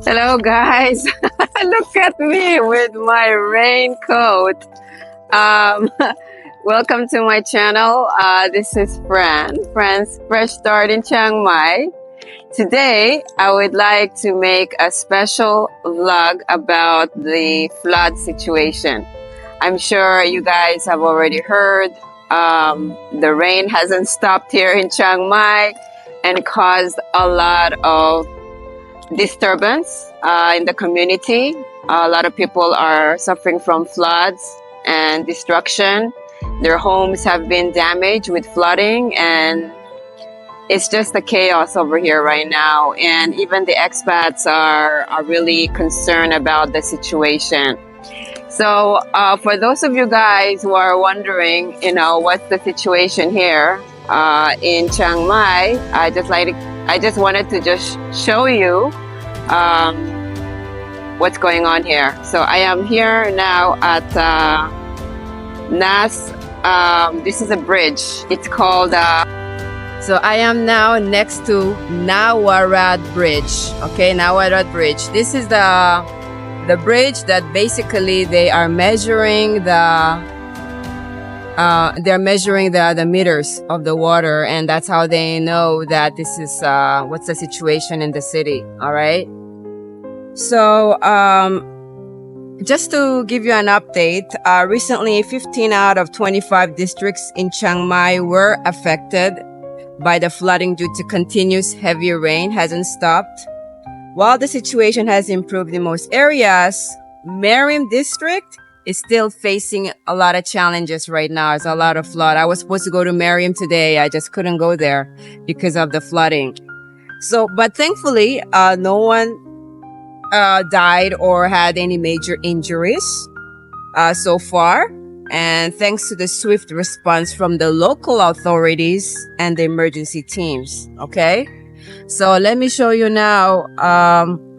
Hello, guys. Look at me with my raincoat. Um, Welcome to my channel. This is Fran's Fresh Start in Chiang Mai. Today, I would like to make a special vlog about the flood situation. I'm sure you guys have already heard the rain hasn't stopped here in Chiang Mai and caused a lot of disturbance in the community. A lot of people are suffering from floods and destruction. Their homes have been damaged with flooding, and it's just a chaos over here right now. And even the expats are really concerned about the situation. So for those of you guys who are wondering, what's the situation here in Chiang Mai, I just wanted to just show you what's going on here. So I am here now at Nas. This is a bridge. It's called. So I am now next to Nawarat Bridge. Okay, Nawarat Bridge. This is the bridge that basically they are measuring the meters of the water, and that's how they know that this is what's the situation in the city. All right. So just to give you an update, recently 15 out of 25 districts in Chiang Mai were affected by the flooding due to continuous heavy rain hasn't stopped. While the situation has improved in most areas, Merrim district is still facing a lot of challenges right now. There's a lot of flood. I was supposed to go to Merrim today. I just couldn't go there because of the flooding. So, but thankfully, no one died or had any major injuries so far. And thanks to the swift response from the local authorities and the emergency teams. Okay. So let me show you now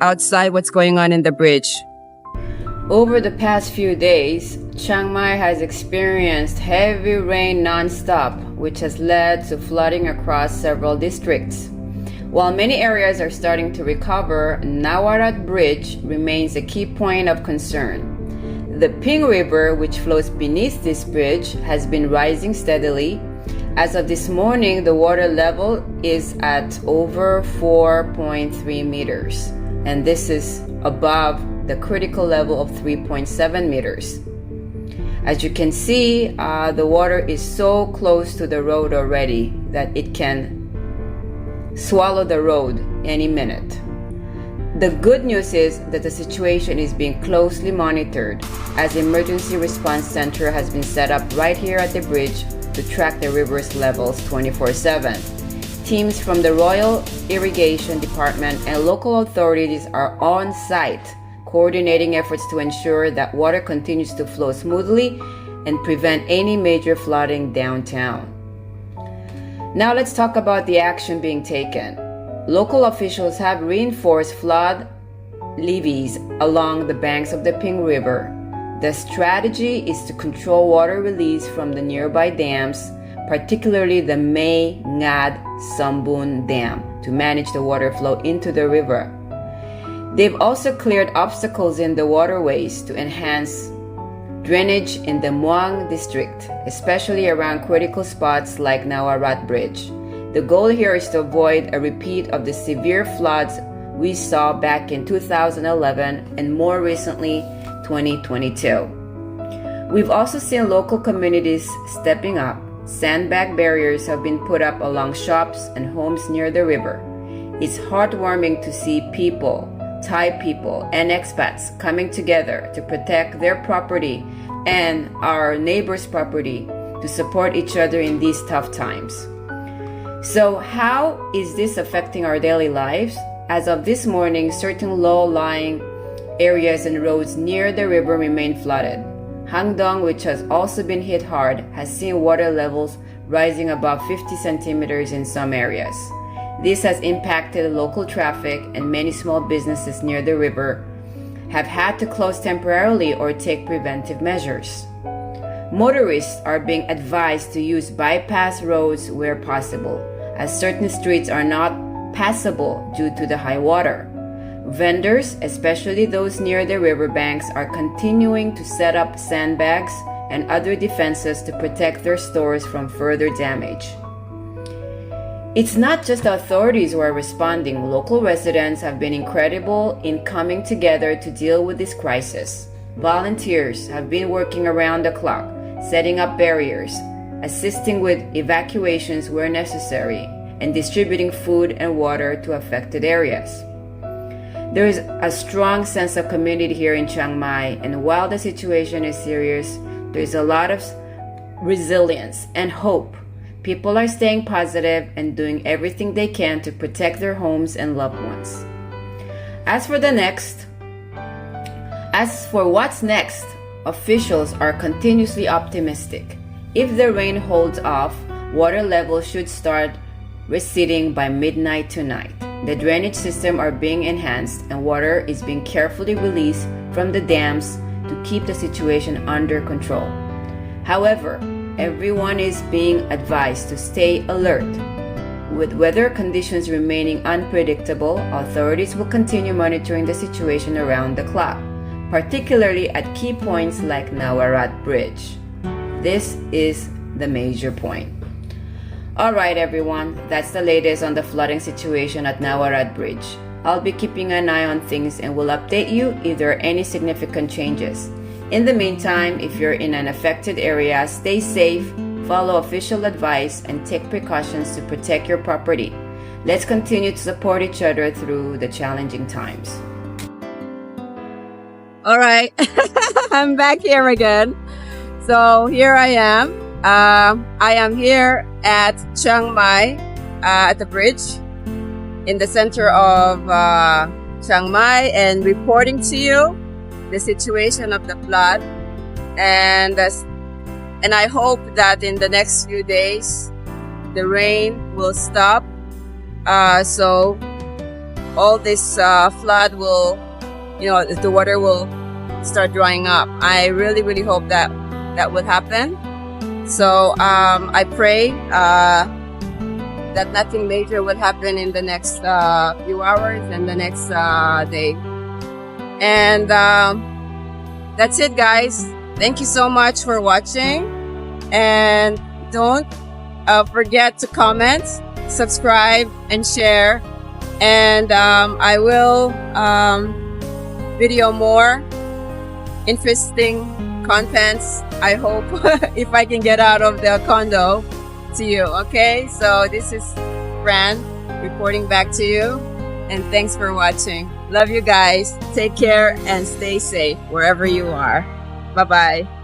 outside what's going on in the bridge. Over the past few days, Chiang Mai has experienced heavy rain non-stop, which has led to flooding across several districts. While many areas are starting to recover, Nawarat Bridge remains a key point of concern. The Ping River, which flows beneath this bridge, has been rising steadily. As of this morning, the water level is at over 4.3 meters, and this is above the critical level of 3.7 meters. As you can see, the water is so close to the road already that it can swallow the road any minute. The good news is that the situation is being closely monitored, as the Emergency Response Center has been set up right here at the bridge to track the river's levels 24/7. Teams from the Royal Irrigation Department and local authorities are on site, coordinating efforts to ensure that water continues to flow smoothly and prevent any major flooding downtown. Now let's talk about the action being taken. Local officials have reinforced flood levees along the banks of the Ping River. The strategy is to control water release from the nearby dams, particularly the Mae Ngad Sambun Dam, to manage the water flow into the river. They've also cleared obstacles in the waterways to enhance drainage in the Muang district, especially around critical spots like Nawarat Bridge. The goal here is to avoid a repeat of the severe floods we saw back in 2011 and more recently 2022. We've also seen local communities stepping up. Sandbag barriers have been put up along shops and homes near the river. It's heartwarming to see people, Thai people, and expats coming together to protect their property and our neighbors' property to support each other in these tough times. So how is this affecting our daily lives? As of this morning, certain low-lying areas and roads near the river remain flooded. Hangdong, which has also been hit hard, has seen water levels rising above 50 centimeters in some areas. This has impacted local traffic, and many small businesses near the river have had to close temporarily or take preventive measures. Motorists are being advised to use bypass roads where possible, as certain streets are not passable due to the high water. Vendors, especially those near the riverbanks, are continuing to set up sandbags and other defenses to protect their stores from further damage. It's not just the authorities who are responding. Local residents have been incredible in coming together to deal with this crisis. Volunteers have been working around the clock, setting up barriers, assisting with evacuations where necessary, and distributing food and water to affected areas. There is a strong sense of community here in Chiang Mai, and while the situation is serious, there is a lot of resilience and hope. People are staying positive and doing everything they can to protect their homes and loved ones. As for what's next, officials are continuously optimistic. If the rain holds off, water levels should start receding by midnight tonight. The drainage system are being enhanced and water is being carefully released from the dams to keep the situation under control. However, everyone is being advised to stay alert. With weather conditions remaining unpredictable, authorities will continue monitoring the situation around the clock, particularly at key points like Nawarat Bridge. This is the major point. Alright everyone, that's the latest on the flooding situation at Nawarat Bridge. I'll be keeping an eye on things and will update you if there are any significant changes. In the meantime, if you're in an affected area, stay safe, follow official advice, and take precautions to protect your property. Let's continue to support each other through the challenging times. All right, I'm back here again. So here I am. I am here at Chiang Mai, at the bridge in the center of Chiang Mai, and reporting to you the situation of the flood. And I hope that in the next few days the rain will stop, so all this flood will, the water will start drying up. I really hope that would happen. So I pray that nothing major will happen in the next few hours and the next day. And that's it, guys. Thank you so much for watching, and don't forget to comment, subscribe, and share. And I will video more interesting contents, I hope, if I can get out of the condo to you. Okay, so this is Fran reporting back to you, and thanks for watching. Love you guys. Take care and stay safe wherever you are. Bye bye.